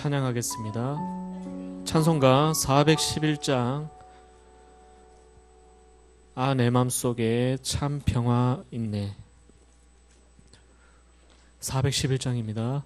찬양하겠습니다. 찬송가 411장 아 내 맘속에 참 평화 있네. 411장입니다.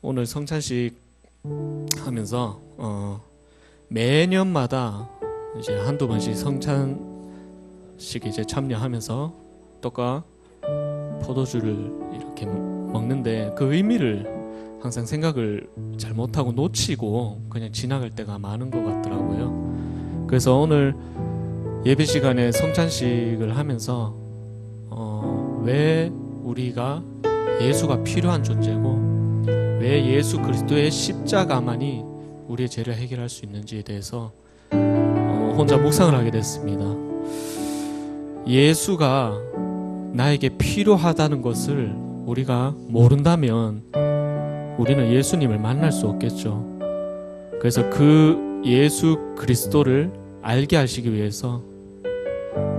오늘 성찬식 하면서 매년마다 이제 한두 번씩 성찬식 이제 참여하면서 떡과 포도주를 이렇게 먹는데 그 의미를 항상 생각을 잘 못하고 놓치고 그냥 지나갈 때가 많은 것 같더라고요. 그래서 오늘 예배 시간에 성찬식을 하면서 왜 우리가 예수가 필요한 존재고 왜 예수 그리스도의 십자가만이 우리의 죄를 해결할 수 있는지에 대해서 혼자 묵상을 하게 됐습니다. 예수가 나에게 필요하다는 것을 우리가 모른다면 우리는 예수님을 만날 수 없겠죠. 그래서 그 예수 그리스도를 알게 하시기 위해서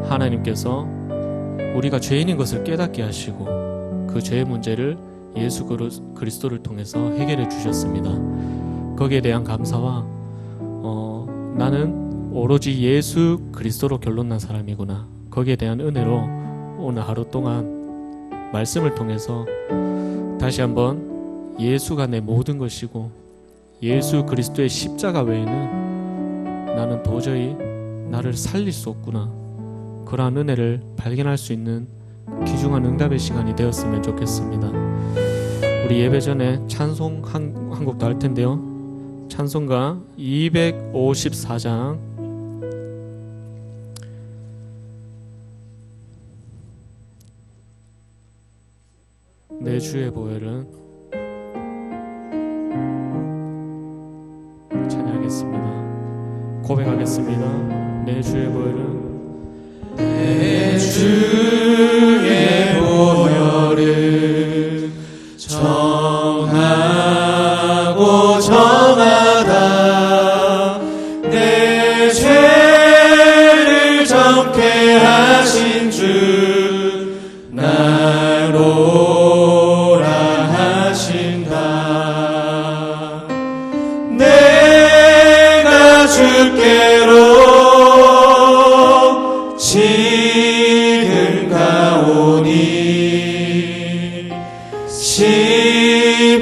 하나님께서 우리가 죄인인 것을 깨닫게 하시고 그 죄의 문제를 예수 그리스도를 통해서 해결해 주셨습니다. 거기에 대한 감사와 나는 오로지 예수 그리스도로 결론난 사람이구나, 거기에 대한 은혜로 오늘 하루 동안 말씀을 통해서 다시 한번 예수가 내 모든 것이고 예수 그리스도의 십자가 외에는 나는 도저히 나를 살릴 수 없구나, 그러한 은혜를 발견할 수 있는 귀중한 응답의 시간이 되었으면 좋겠습니다. 우리 예배 전에 찬송 한 곡도 할 텐데요. 찬송가 254장 내 주의 보혈은 찬양하겠습니다. 고백하겠습니다. 내 주의 보혈은 내 주의 보혈은 정하고 정하다 내 죄를 정케 하신 주 나로라 하신다. 내가 주께로 지금 가오니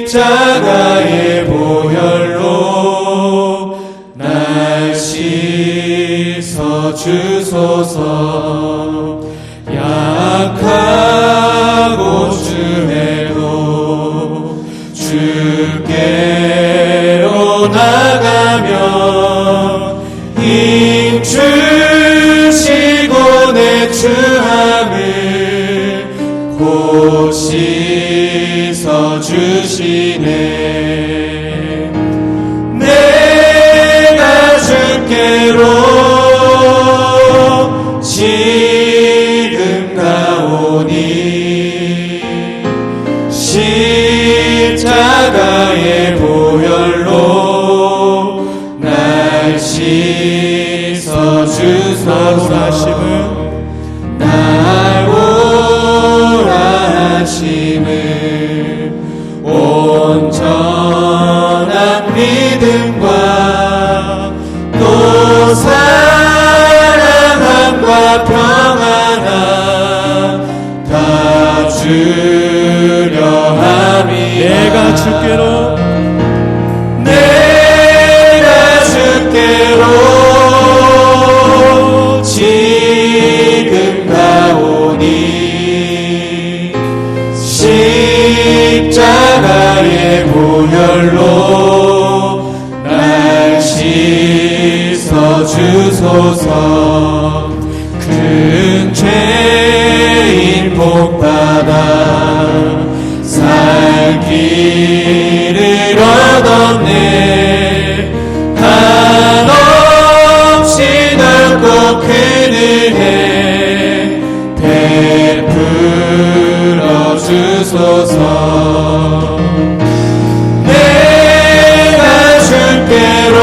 십자가의 보혈로 날 씻어 주소서. 약하고 주해도 주께로 나가며 힘 주시고 내 추함을 곧 씻어 주시네. 내가 주께로 지금 가오니 십자가의 보혈로 날 씻어 주소서. 날 오라 하심을 온전한 믿음과 또 사랑함과 평안함 다 주려 함이라. 내가 주께로 지금 가오니 십자가의 보혈로 날 씻어 주소서. 큰 죄인 복받아 살 길을 얻었네. 한없이 넓고 큰 은혜 베풀어 주소서. 내가 주께로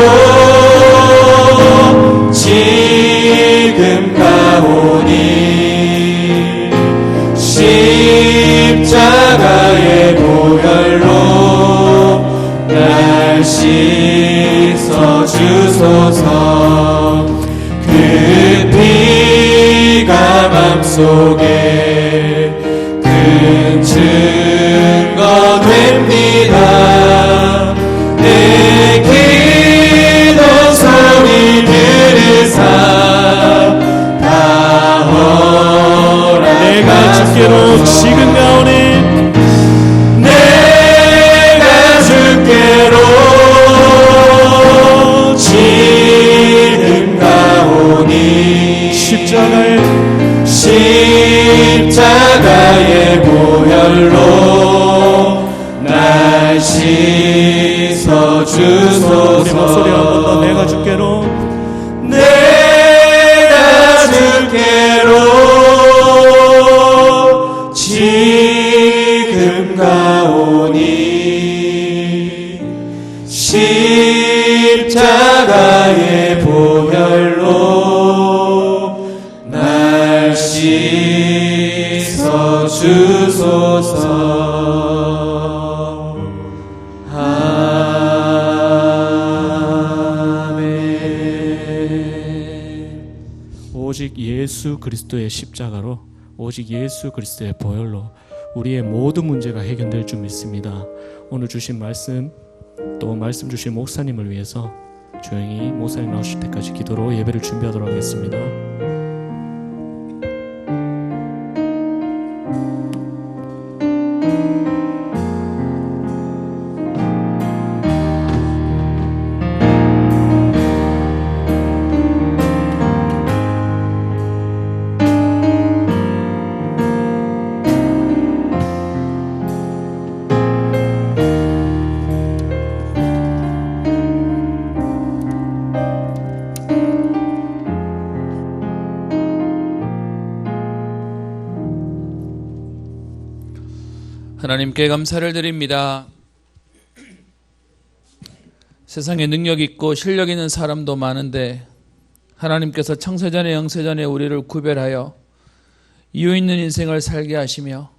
지금 가오니 십자가의 보혈로 날 씻어 주소서. 그 피가 맘속에 큰 증거 됩니다. 내 기도 소리 들으사 다 허락하소서. 내가 주께로 지금 가오니 내가 주께로 지금 가오니 십자가의 보혈로 날 씻어 주소서. 우리 목소리 한 번 더 내가 주께로 지금 가오니 십자가의 보혈로 날 씻어 주소서. 오직 예수 그리스도의 십자가로, 오직 예수 그리스도의 보혈로 우리의 모든 문제가 해결될 줄 믿습니다. 오늘 주신 말씀, 또 말씀 주신 목사님을 위해서 조용히 목사님 나오실 때까지 기도로 예배를 준비하도록 하겠습니다. 하나님께 감사를 드립니다. 세상에 능력 있고 실력 있는 사람도 많은데 하나님께서 창세전에 영세전에 우리를 구별하여 이유 있는 인생을 살게 하시며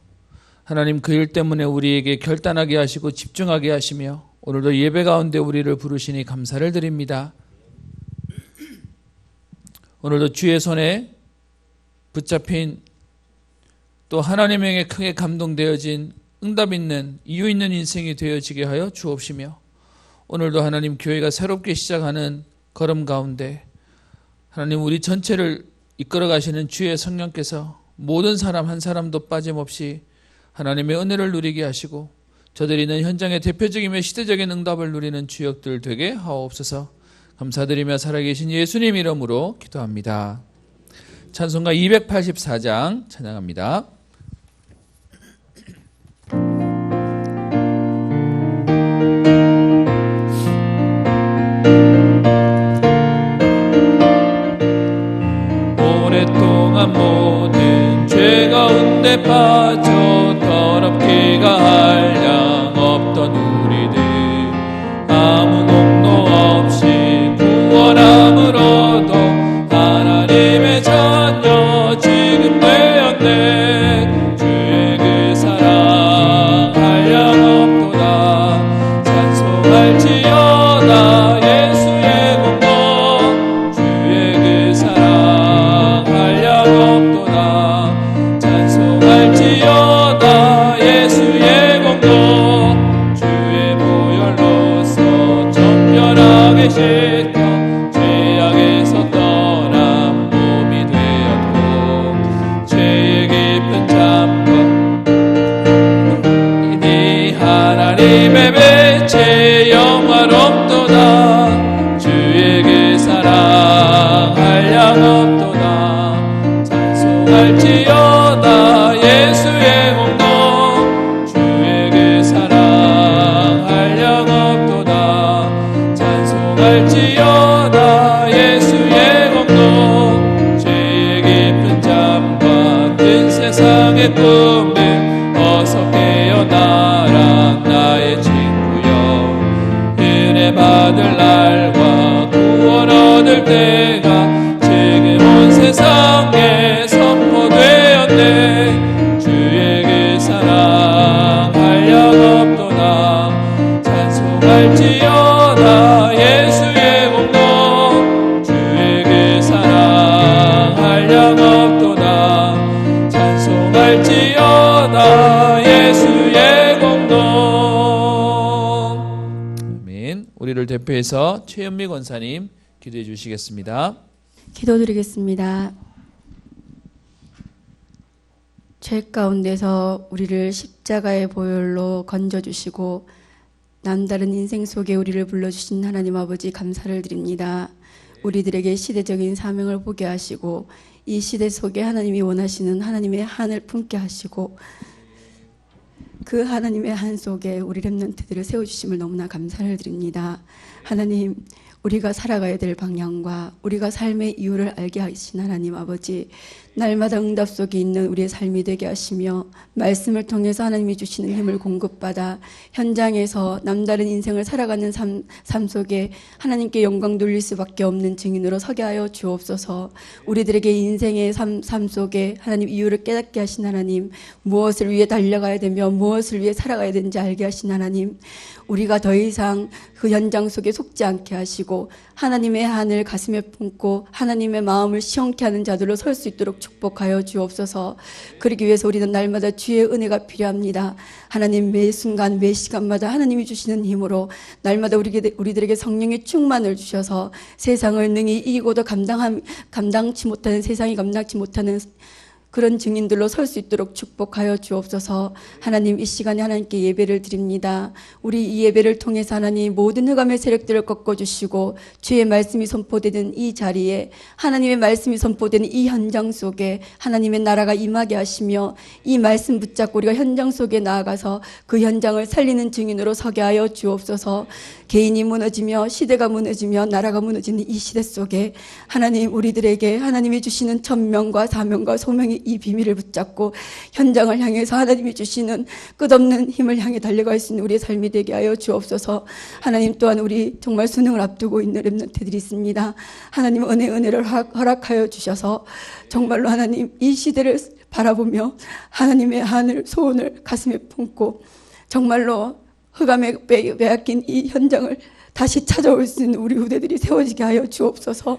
하나님 그 일 때문에 우리에게 결단하게 하시고 집중하게 하시며 오늘도 예배 가운데 우리를 부르시니 감사를 드립니다. 오늘도 주의 손에 붙잡힌 또 하나님에게 크게 감동되어진 응답 있는 이유 있는 인생이 되어지게 하여 주옵시며 오늘도 하나님 교회가 새롭게 시작하는 걸음 가운데 하나님 우리 전체를 이끌어 가시는 주의 성령께서 모든 사람 한 사람도 빠짐없이 하나님의 은혜를 누리게 하시고 저들이 있는 현장의 대표적이며 시대적인 응답을 누리는 주역들 되게 하옵소서. 감사드리며 살아계신 예수님 이름으로 기도합니다. 찬송가 284장 찬양합니다. 오랫동안 모든 죄 가운데 빠져 더럽기가 한량 없던 우리들 아무 공로 없이 구원함으로도 하나님의 자녀 지금 되었네. 주의 그 사랑 한량 없도다. 찬송할지어다 예수의 공로. 주의 그 사랑 한량 없도다. 찬송할지어다 예수의 공로. 주의 보혈로서 정결하게 씻겨 죄악에서 떠난 몸이 되었고 죄의 깊은 잠과 이니 하나님의 배체 영화롭도다. 주의 그 사랑 한량 없도다. 찬송할지어다 예수의 공로. 주의 그 사랑 한량 없도다. 찬송할지어다 예수의 공로. 죄의 깊은 잠과 큰 세상의 꿈을 어서 깨어나라 나의 친구여. 은혜 받을 날과 구원 얻을 때가 지금 온 세상에 선포되었네. 주의 그 사랑 한량 없도다. 찬송할지어다 예수의 공로. 주의 그 사랑 한량 없도다. 찬송할지어다 예수의 공로. 아멘. 우리를 대표해서 최현미 권사님 기도해 주시겠습니다. 기도드리겠습니다. 죄 가운데서 우리를 십자가의 보혈로 건져주시고 남다른 인생 속에 우리를 불러주신 하나님 아버지 감사를 드립니다. 우리들에게 시대적인 사명을 보게 하시고 이 시대 속에 하나님이 원하시는 하나님의 한을 품게 하시고 그 하나님의 한 속에 우리 렘넌트들을 세워주심을 너무나 감사를 드립니다. 하나님, 우리가 살아가야 될 방향과 우리가 삶의 이유를 알게 하신 하나님 아버지, 날마다 응답 속에 있는 우리의 삶이 되게 하시며 말씀을 통해서 하나님이 주시는 힘을 공급받아 현장에서 남다른 인생을 살아가는 삶 속에 하나님께 영광 돌릴 수밖에 없는 증인으로 서게 하여 주옵소서. 우리들에게 인생의 삶 속에 하나님 이유를 깨닫게 하신 하나님, 무엇을 위해 달려가야 되며 무엇을 위해 살아가야 되는지 알게 하신 하나님, 우리가 더 이상 그 현장 속에 속지 않게 하시고 하나님의 한을 가슴에 품고 하나님의 마음을 시원케 하는 자들로 설 수 있도록 축복하여 주옵소서. 그러기 위해서 우리는 날마다 주의 은혜가 필요합니다. 하나님, 매 순간 매 시간마다 하나님이 주시는 힘으로 날마다 우리들에게 성령의 충만을 주셔서 세상을 능히 이기고도 감당치 못하는, 세상이 감당치 못하는 그런 증인들로 설 수 있도록 축복하여 주옵소서. 하나님, 이 시간에 하나님께 예배를 드립니다. 우리 이 예배를 통해서 하나님 모든 흑암의 세력들을 꺾어주시고 주의 말씀이 선포되는 이 자리에, 하나님의 말씀이 선포되는 이 현장 속에 하나님의 나라가 임하게 하시며 이 말씀 붙잡고 우리가 현장 속에 나아가서 그 현장을 살리는 증인으로 서게 하여 주옵소서. 개인이 무너지며 시대가 무너지며 나라가 무너지는 이 시대 속에 하나님, 우리들에게 하나님이 주시는 천명과 사명과 소명이 이 비밀을 붙잡고 현장을 향해서 하나님이 주시는 끝없는 힘을 향해 달려갈 수 있는 우리의 삶이 되게 하여 주옵소서. 하나님 또한 우리 정말 수능을 앞두고 있는 렘넌트들이 있습니다. 하나님 은혜를 허락하여 주셔서 정말로 하나님 이 시대를 바라보며 하나님의 하늘 소원을 가슴에 품고 정말로 흑암에 빼앗긴 이 현장을 다시 찾아올 수 있는 우리 후대들이 세워지게 하여 주옵소서.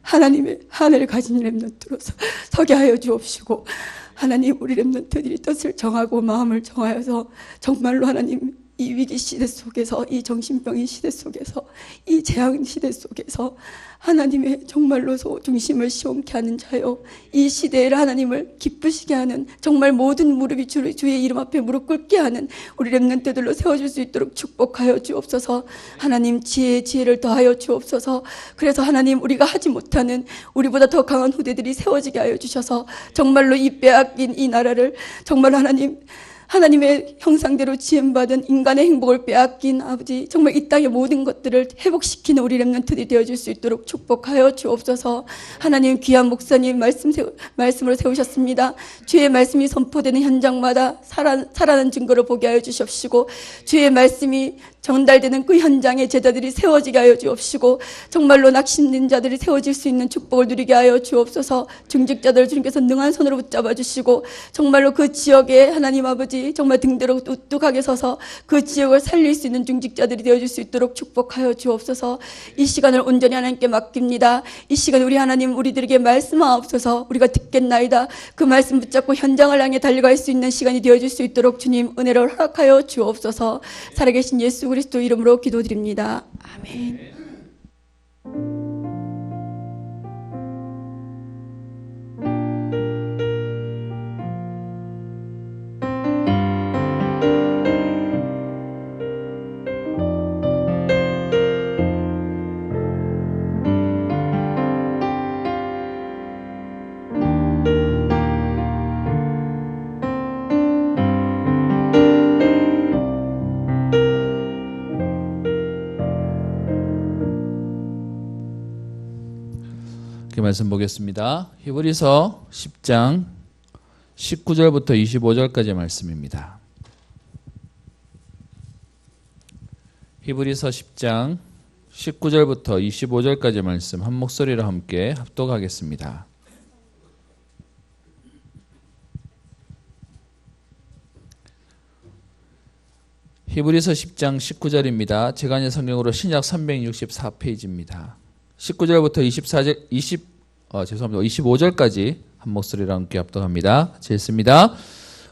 하나님의 하늘을 가진 렘넌트로서 서게 하여 주옵시고, 하나님 우리 렘넌트들이 뜻을 정하고 마음을 정하여서 정말로 하나님 이 위기 시대 속에서, 이 정신병의 시대 속에서, 이 재앙 시대 속에서 하나님의 정말로 중심을 시원케 하는 자요, 이 시대에 하나님을 기쁘시게 하는 정말 모든 무릎이 주의 이름 앞에 무릎 꿇게 하는 우리 렘넌트들로 세워질 수 있도록 축복하여 주옵소서. 하나님 지혜를 더하여 주옵소서. 그래서 하나님 우리가 하지 못하는 우리보다 더 강한 후대들이 세워지게 하여 주셔서 정말로 이 빼앗긴 이 나라를 정말 하나님의 형상대로 지음받은 인간의 행복을 빼앗긴 아버지, 정말 이 땅의 모든 것들을 회복시키는 우리 렘넌트들이 되어줄 수 있도록 축복하여 주옵소서. 하나님 귀한 목사님 말씀으로 세우셨습니다. 주의 말씀이 선포되는 현장마다 살아난 증거를 보게 하여 주시옵시고, 주의 말씀이 전달되는 그 현장에 제자들이 세워지게 하여 주옵시고, 정말로 낙심된 자들이 세워질 수 있는 축복을 누리게 하여 주옵소서. 중직자들을 주님께서 능한 손으로 붙잡아 주시고, 정말로 그 지역에 하나님 아버지 정말 등대로 우뚝하게 서서 그 지역을 살릴 수 있는 중직자들이 되어줄 수 있도록 축복하여 주옵소서. 이 시간을 온전히 하나님께 맡깁니다. 이 시간 우리 하나님 우리들에게 말씀하옵소서. 우리가 듣겠나이다. 그 말씀 붙잡고 현장을 향해 달려갈 수 있는 시간이 되어줄 수 있도록 주님 은혜를 허락하여 주옵소서. 살아계신 예수 그리스도 이름으로 기도드립니다. 아멘. 말씀 보겠습니다. 히브리서 10장 19절부터 25절까지 말씀입니다. 히브리서 10장 19절부터 25절까지 말씀 한 목소리로 함께 합독하겠습니다. 히브리서 10장 19절입니다. 제간의 성경으로 신약 364페이지입니다. 19절부터 25절까지 한 목소리로 함께 합독합니다. 읽습니다.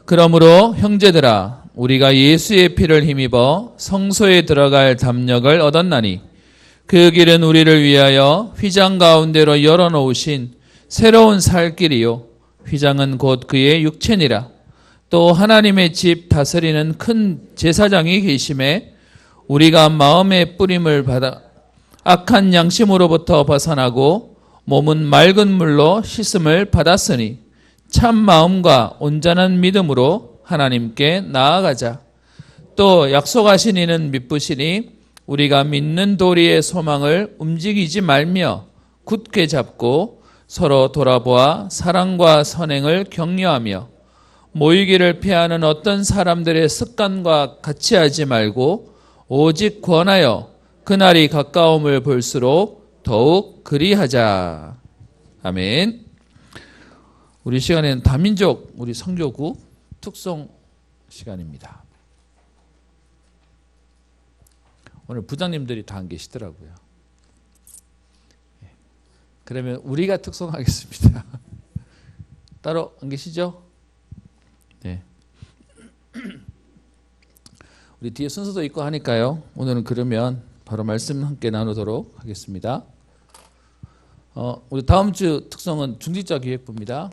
그러므로 형제들아, 우리가 예수의 피를 힘입어 성소에 들어갈 담력을 얻었나니 그 길은 우리를 위하여 휘장 가운데로 열어놓으신 새로운 살 길이요, 휘장은 곧 그의 육체니라. 또 하나님의 집 다스리는 큰 제사장이 계심에 우리가 마음의 뿌림을 받아 악한 양심으로부터 벗어나고 몸은 맑은 물로 씻음을 받았으니 참 마음과 온전한 믿음으로 하나님께 나아가자. 또 약속하신 이는 믿으시니 우리가 믿는 도리의 소망을 움직이지 말며 굳게 잡고 서로 돌아보아 사랑과 선행을 격려하며 모이기를 피하는 어떤 사람들의 습관과 같이 하지 말고 오직 권하여 그날이 가까움을 볼수록 더욱 그리하자. 아멘. 우리 시간에는 다민족 우리 선교국 특송 시간입니다. 오늘 부장님들이 다 안 계시더라고요. 그러면 우리가 특송하겠습니다. 따로 안 계시죠? 네. 우리 뒤에 순서도 있고 하니까요. 오늘은 그러면 바로 말씀 함께 나누도록 하겠습니다. 우리 다음 주 특성은 중직자 기획부입니다.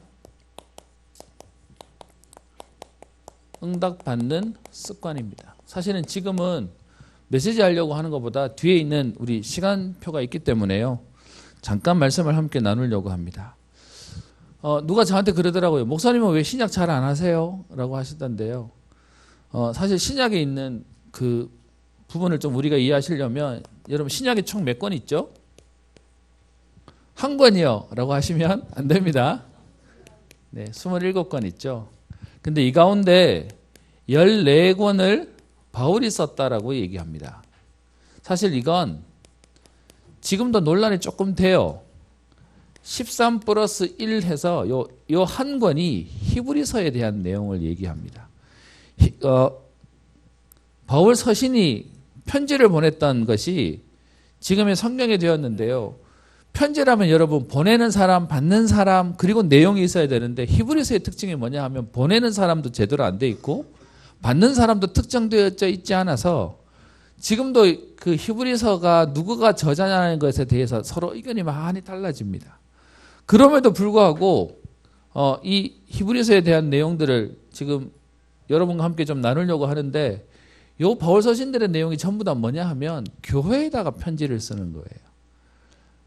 응답받는 습관입니다. 사실은 지금은 메시지 하려고 하는 것보다 뒤에 있는 우리 시간표가 있기 때문에요. 잠깐 말씀을 함께 나누려고 합니다. 누가 저한테 그러더라고요. 목사님은 왜 신약 잘 안 하세요? 라고 하시던데요. 사실 신약에 있는 그 부분을 좀 우리가 이해하시려면, 여러분 신약에 총 몇 권 있죠? 한 권이요 라고 하시면 안 됩니다. 네, 27권 있죠. 근데 이 가운데 14권을 바울이 썼다라고 얘기합니다. 사실 이건 지금도 논란이 조금 돼요. 13 플러스 1 해서 요 한 권이 히브리서에 대한 내용을 얘기합니다. 바울 서신이 편지를 보냈던 것이 지금의 성경에 되었는데요. 편지라면 여러분 보내는 사람, 받는 사람, 그리고 내용이 있어야 되는데 히브리서의 특징이 뭐냐 하면 보내는 사람도 제대로 안 돼 있고 받는 사람도 특정되어 있지 않아서 지금도 그 히브리서가 누구가 저자냐는 것에 대해서 서로 의견이 많이 달라집니다. 그럼에도 불구하고 이 히브리서에 대한 내용들을 지금 여러분과 함께 좀 나누려고 하는데 요 바울 서신들의 내용이 전부 다 뭐냐 하면 교회에다가 편지를 쓰는 거예요.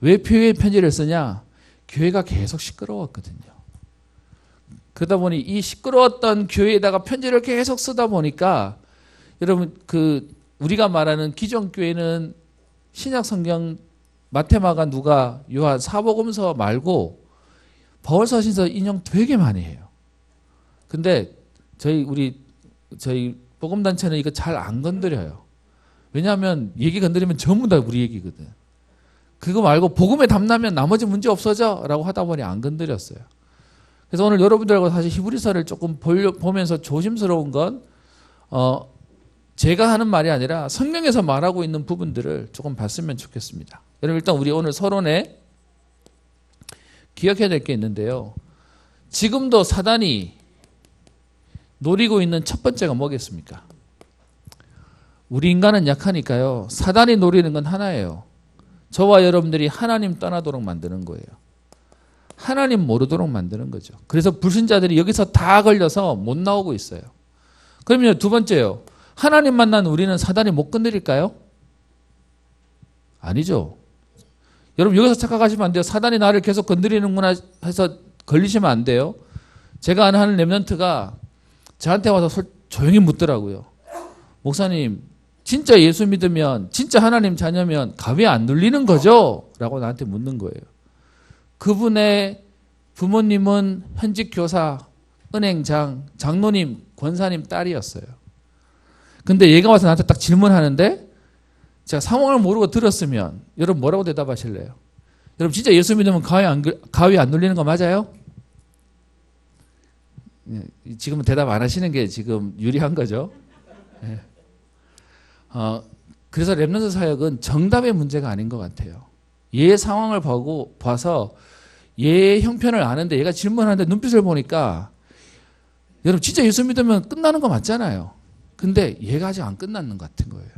왜 교회에 편지를 쓰냐? 교회가 계속 시끄러웠거든요. 그러다 보니 이 시끄러웠던 교회에다가 편지를 계속 쓰다 보니까 여러분 우리가 말하는 기존 교회는 신약 성경 마태마가 누가 요한 사복음서 말고 바울 서신서 인용 되게 많이 해요. 근데 저희 복음단체는 이거 잘 안 건드려요. 왜냐하면 얘기 건드리면 전부 다 우리 얘기거든. 그거 말고 복음에 담나면 나머지 문제 없어져 라고 하다 보니 안 건드렸어요. 그래서 오늘 여러분들하고 사실 히브리서를 조금 보면서 조심스러운 건 제가 하는 말이 아니라 성경에서 말하고 있는 부분들을 조금 봤으면 좋겠습니다. 여러분 일단 우리 오늘 서론에 기억해야 될 게 있는데요. 지금도 사단이 노리고 있는 첫 번째가 뭐겠습니까? 우리 인간은 약하니까요. 사단이 노리는 건 하나예요. 저와 여러분들이 하나님 떠나도록 만드는 거예요. 하나님 모르도록 만드는 거죠. 그래서 불신자들이 여기서 다 걸려서 못 나오고 있어요. 그러면 두 번째요. 하나님 만난 우리는 사단이 못 건드릴까요? 아니죠. 여러분 여기서 착각하시면 안 돼요. 사단이 나를 계속 건드리는구나 해서 걸리시면 안 돼요. 제가 아는 렘넌트가 저한테 와서 조용히 묻더라고요. 목사님 진짜 예수 믿으면 진짜 하나님 자녀면 가위 안 눌리는 거죠? 라고 나한테 묻는 거예요. 그분의 부모님은 현직 교사, 은행장, 장로님, 권사님 딸이었어요. 근데 얘가 와서 나한테 딱 질문하는데 제가 상황을 모르고 들었으면 여러분 뭐라고 대답하실래요? 여러분 진짜 예수 믿으면 가위 안 눌리는 거 맞아요? 지금은 대답 안 하시는 게 지금 유리한 거죠. 네. 그래서 렘넌트 사역은 정답의 문제가 아닌 것 같아요. 얘의 상황을 봐서 얘의 형편을 아는데 얘가 질문하는데 눈빛을 보니까 여러분 진짜 예수 믿으면 끝나는 거 맞잖아요. 근데 얘가 아직 안 끝났는 것 같은 거예요.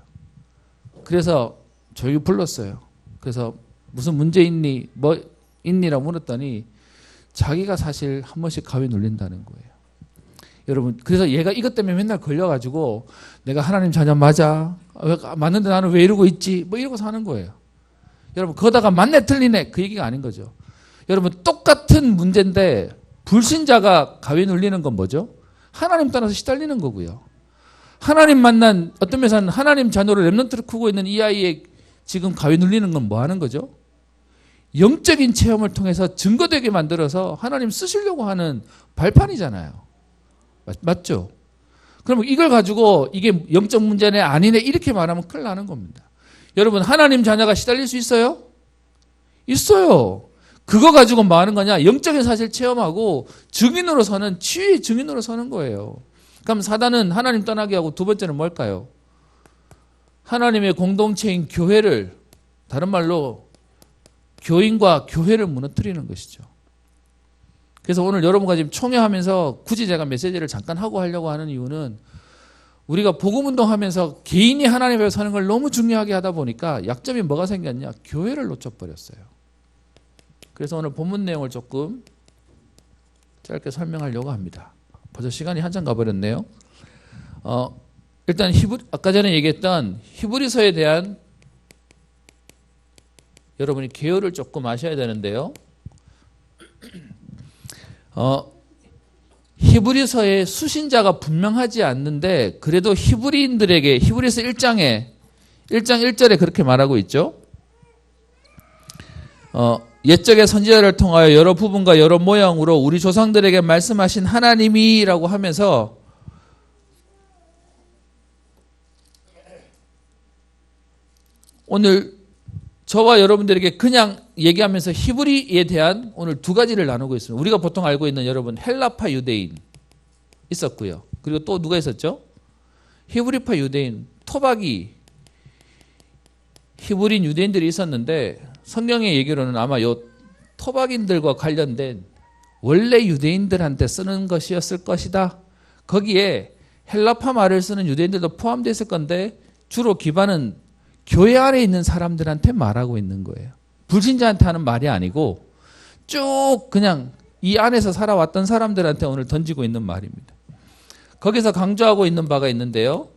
그래서 조용히 불렀어요. 그래서 무슨 문제 있니? 뭐 있니라고 물었더니 자기가 사실 한 번씩 가위 눌린다는 거예요. 여러분 그래서 얘가 이것 때문에 맨날 걸려가지고 내가 하나님 자녀 맞아? 맞는데 나는 왜 이러고 있지? 뭐 이러고 사는 거예요. 여러분 그러다가 맞네 틀리네 그 얘기가 아닌 거죠. 여러분 똑같은 문제인데 불신자가 가위 눌리는 건 뭐죠? 하나님 따라서 시달리는 거고요. 하나님 만난 어떤 면에서는 하나님 자녀를 렘넌트를 크고 있는 이 아이의 지금 가위 눌리는 건 뭐 하는 거죠? 영적인 체험을 통해서 증거되게 만들어서 하나님 쓰시려고 하는 발판이잖아요. 맞죠? 그럼 이걸 가지고 이게 영적 문제네 아니네 이렇게 말하면 큰일 나는 겁니다. 여러분 하나님 자녀가 시달릴 수 있어요? 있어요. 그거 가지고 뭐 하는 거냐? 영적인 사실 체험하고 증인으로 서는 치유의 증인으로 서는 거예요. 그럼 사단은 하나님 떠나게 하고 두 번째는 뭘까요? 하나님의 공동체인 교회를 다른 말로 교인과 교회를 무너뜨리는 것이죠. 그래서 오늘 여러분과 지금 총회하면서 굳이 제가 메시지를 잠깐 하려고 하는 이유는 우리가 복음운동하면서 개인이 하나님 앞에 서는 걸 너무 중요하게 하다 보니까 약점이 뭐가 생겼냐? 교회를 놓쳐버렸어요. 그래서 오늘 본문 내용을 조금 짧게 설명하려고 합니다. 벌써 시간이 한참 가버렸네요. 일단 아까 전에 얘기했던 히브리서에 대한 여러분이 개요를 조금 아셔야 되는데요. 히브리서의 수신자가 분명하지 않는데 그래도 히브리인들에게 히브리서 1장 1절에 그렇게 말하고 있죠. 옛적의 선지자를 통하여 여러 부분과 여러 모양으로 우리 조상들에게 말씀하신 하나님이라고 하면서 오늘 저와 여러분들에게 그냥 얘기하면서 히브리에 대한 오늘 두 가지를 나누고 있습니다. 우리가 보통 알고 있는 여러분 헬라파 유대인 있었고요. 그리고 또 누가 있었죠? 히브리파 유대인, 토박이 히브리인 유대인들이 있었는데 성경의 얘기로는 아마 요 토박인들과 관련된 원래 유대인들한테 쓰는 것이었을 것이다. 거기에 헬라파 말을 쓰는 유대인들도 포함되어 있을 건데 주로 기반은 교회 안에 있는 사람들한테 말하고 있는 거예요. 불신자한테 하는 말이 아니고 쭉 그냥 이 안에서 살아왔던 사람들한테 오늘 던지고 있는 말입니다. 거기서 강조하고 있는 바가 있는데요.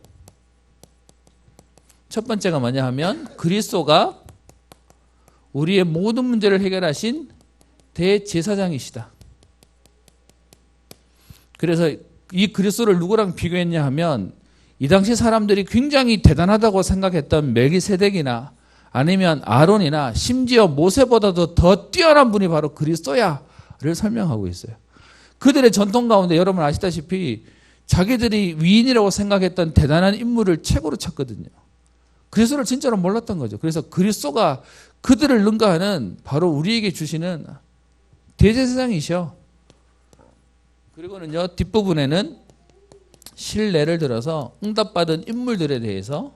첫 번째가 뭐냐 하면 그리스도가 우리의 모든 문제를 해결하신 대제사장이시다. 그래서 이 그리스도를 누구랑 비교했냐 하면 이 당시 사람들이 굉장히 대단하다고 생각했던 멜기세덱이나 아니면 아론이나 심지어 모세보다도 더 뛰어난 분이 바로 그리스도야를 설명하고 있어요. 그들의 전통 가운데 여러분 아시다시피 자기들이 위인이라고 생각했던 대단한 인물을 최고로 쳤거든요. 그리스도를 진짜로 몰랐던 거죠. 그래서 그리스도가 그들을 능가하는 바로 우리에게 주시는 대제사장이셔. 그리고는요 뒷부분에는 신뢰를 들어서 응답받은 인물들에 대해서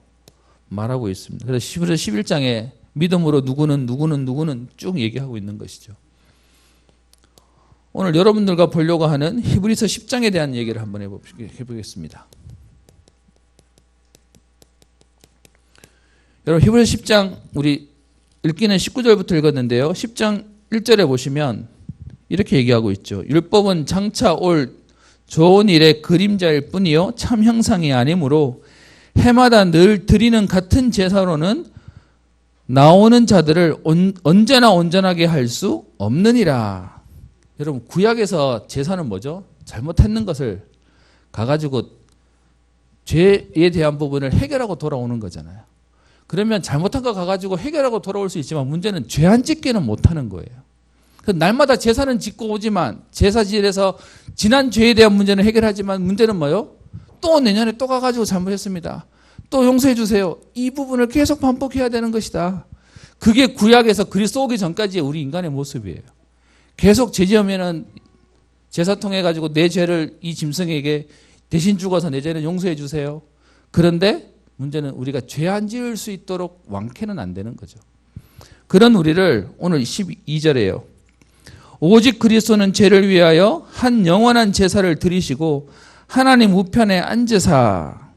말하고 있습니다. 그래서 11장에 믿음으로 누구는 쭉 얘기하고 있는 것이죠. 오늘 여러분들과 보려고 하는 히브리서 10장에 대한 얘기를 한번 해보겠습니다. 여러분 히브리서 10장 우리 읽기는 19절부터 읽었는데요. 10장 1절에 보시면 이렇게 얘기하고 있죠. 율법은 장차 올 좋은 일의 그림자일 뿐이요 참 형상이 아니므로 해마다 늘 드리는 같은 제사로는 나오는 자들을 언제나 온전하게 할 수 없느니라. 여러분 구약에서 제사는 뭐죠? 잘못했는 것을 가가지고 죄에 대한 부분을 해결하고 돌아오는 거잖아요. 그러면 잘못한 거 가가지고 해결하고 돌아올 수 있지만 문제는 죄 안 짓기는 못하는 거예요. 날마다 제사는 짓고 오지만 제사지에서 지난 죄에 대한 문제는 해결하지만 문제는 뭐요? 또 내년에 또 가가지고 잘못했습니다. 또 용서해 주세요. 이 부분을 계속 반복해야 되는 것이다. 그게 구약에서 그리스도 오기 전까지의 우리 인간의 모습이에요. 계속 죄 지으면은 제사 통해 가지고 내 죄를 이 짐승에게 대신 죽어서 내 죄는 용서해 주세요. 그런데 문제는 우리가 죄 안 지을 수 있도록 완쾌는 안 되는 거죠. 그런 우리를 오늘 12절에요. 오직 그리스도는 죄를 위하여 한 영원한 제사를 드리시고 하나님 우편에 앉으사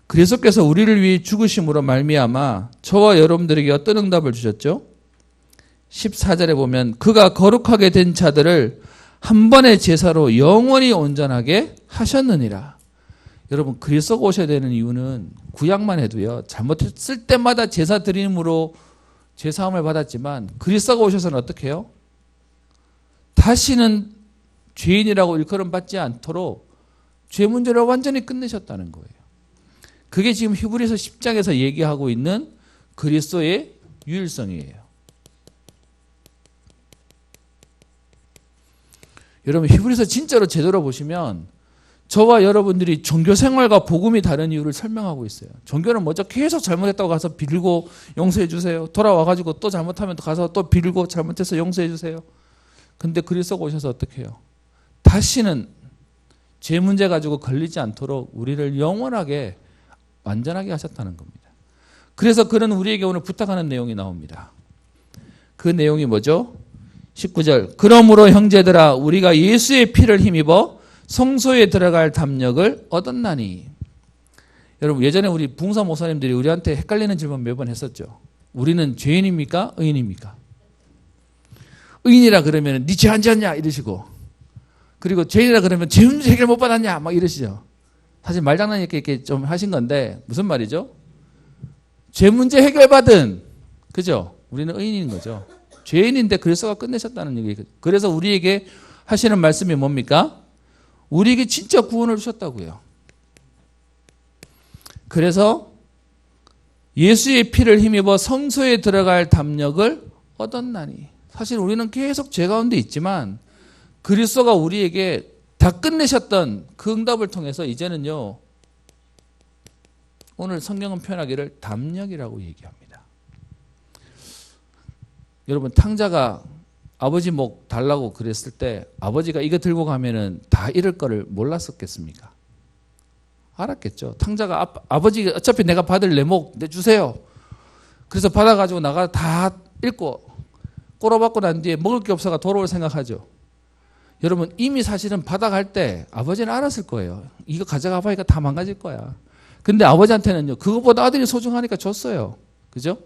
그리스도께서 우리를 위해 죽으심으로 말미암아 저와 여러분들에게 어떤 응답을 주셨죠? 14절에 보면 그가 거룩하게 된 자들을 한 번의 제사로 영원히 온전하게 하셨느니라. 여러분 그리스도가 오셔야 되는 이유는 구약만 해도요 잘못했을 때마다 제사 드림으로 죄사함을 받았지만 그리스도가 오셔서는 어떻게 해요? 다시는 죄인이라고 일컬음 받지 않도록 죄 문제를 완전히 끝내셨다는 거예요. 그게 지금 히브리서 10장에서 얘기하고 있는 그리스도의 유일성이에요. 여러분 히브리서 진짜로 제대로 보시면 저와 여러분들이 종교 생활과 복음이 다른 이유를 설명하고 있어요. 종교는 먼저 계속 잘못했다고 가서 빌고 용서해 주세요. 돌아와가지고 또 잘못하면 가서 또 빌고 잘못해서 용서해 주세요. 근데 그리스도가 오셔서 어떻게 해요? 다시는 죄 문제 가지고 걸리지 않도록 우리를 영원하게 완전하게 하셨다는 겁니다. 그래서 그런 우리에게 오늘 부탁하는 내용이 나옵니다. 그 내용이 뭐죠? 19절 그러므로 형제들아 우리가 예수의 피를 힘입어 성소에 들어갈 담력을 얻었나니. 여러분 예전에 우리 부흥사 목사님들이 우리한테 헷갈리는 질문 매번 했었죠. 우리는 죄인입니까? 의인입니까? 의인이라 그러면 네 죄 안 지었냐 이러시고 그리고 죄인이라 그러면 죄 문제 해결 못 받았냐 막 이러시죠. 사실 말장난 이렇게 좀 하신 건데 무슨 말이죠? 죄 문제 해결받은 그죠? 우리는 의인인 거죠. 죄인인데 그리스도가 끝내셨다는 얘기. 그래서 우리에게 하시는 말씀이 뭡니까? 우리에게 진짜 구원을 주셨다고요. 그래서 예수의 피를 힘입어 성소에 들어갈 담력을 얻었나니. 사실 우리는 계속 죄 가운데 있지만 그리스도가 우리에게 다 끝내셨던 그 응답을 통해서 이제는요, 오늘 성경은 표현하기를 담력이라고 얘기합니다. 여러분, 탕자가 아버지 목 달라고 그랬을 때 아버지가 이거 들고 가면은 다 잃을 거를 몰랐었겠습니까? 알았겠죠. 탕자가 아버지 어차피 내가 받을 내 목 내주세요. 그래서 받아가지고 나가 다 잃고 꼬라박고 난 뒤에 먹을 게 없어가 돌아올 생각하죠. 여러분, 이미 사실은 받아갈 때 아버지는 알았을 거예요. 이거 가져가 봐니까 다 망가질 거야. 근데 아버지한테는요, 그거보다 아들이 소중하니까 줬어요. 그죠?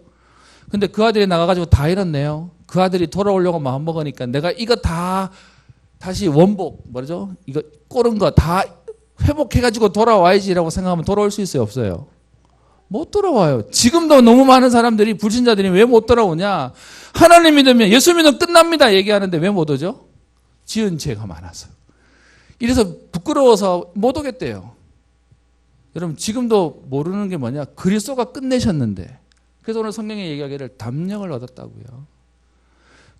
근데 그 아들이 나가가지고 다 잃었네요. 그 아들이 돌아오려고 마음먹으니까 내가 이거 다 다시 원복, 뭐죠? 이거 꼬른 거 다 회복해가지고 돌아와야지라고 생각하면 돌아올 수 있어요? 없어요? 못 돌아와요. 지금도 너무 많은 사람들이, 불신자들이 왜 못 돌아오냐? 하나님 믿으면, 예수 믿으면 끝납니다 얘기하는데 왜 못 오죠? 지은 죄가 많아서. 이래서 부끄러워서 못 오겠대요. 여러분, 지금도 모르는 게 뭐냐? 그리스도가 끝내셨는데. 그래서 오늘 성경에 얘기하기를 담력을 얻었다고요.